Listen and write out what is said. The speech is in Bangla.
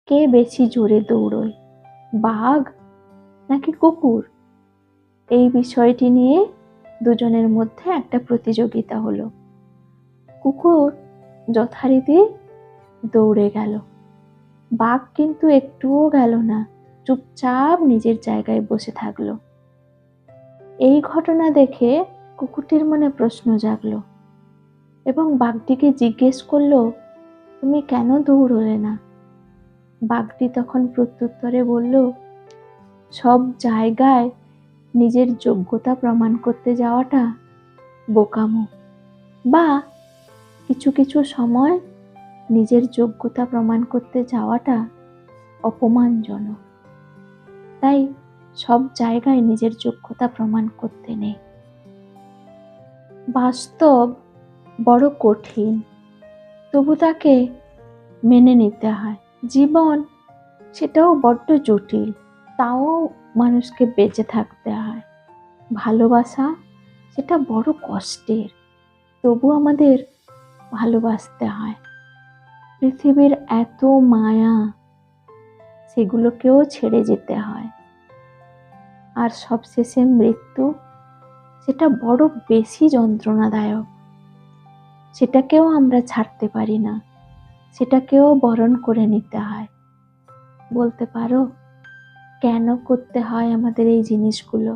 কে বেশি জোরে দৌড়য়, বাঘ নাকি কুকুর? এই বিষয়টি নিয়ে দুজনের মধ্যে একটা প্রতিযোগিতা হলো। কুকুর যথারীতি দৌড়ে গেল, বাঘ কিন্তু একটুও গেল না, চুপচাপ নিজের জায়গায় বসে থাকলো। এই ঘটনা দেখে কুকুরটির মনে প্রশ্ন জাগলো এবং বাঘটিকে জিজ্ঞেস করলো, তুমি কেন দৌড়লে না? বাঘটি তখন প্রত্যুত্তরে বলল, সব জায়গায় নিজের যোগ্যতা প্রমাণ করতে যাওয়াটা বোকামো, বা কিছু কিছু সময় নিজের যোগ্যতা প্রমাণ করতে যাওয়াটা অপমানজনক। তাই সব জায়গায় নিজের যোগ্যতা প্রমাণ করতে নেই। বাস্তব বড় কঠিন, তবু তাকে মেনে নিতে হয়। জীবন সেটাও বড্ড জটিল, তাও মানুষকে বেঁচে থাকতে হয়। ভালোবাসা সেটা বড় কষ্টের, তবু আমাদের ভালোবাসতে হয়। পৃথিবীর এত মায়া, সেগুলোকেও ছেড়ে যেতে হয়। আর সবশেষে মৃত্যু, সেটা বড় বেশি যন্ত্রণাদায়ক, সেটাকেও আমরা ছাড়তে পারি না, সেটাকেও বরণ করে নিতে হয়। বলতে পারো কেন করতে হয় আমাদের এই জিনিসগুলো?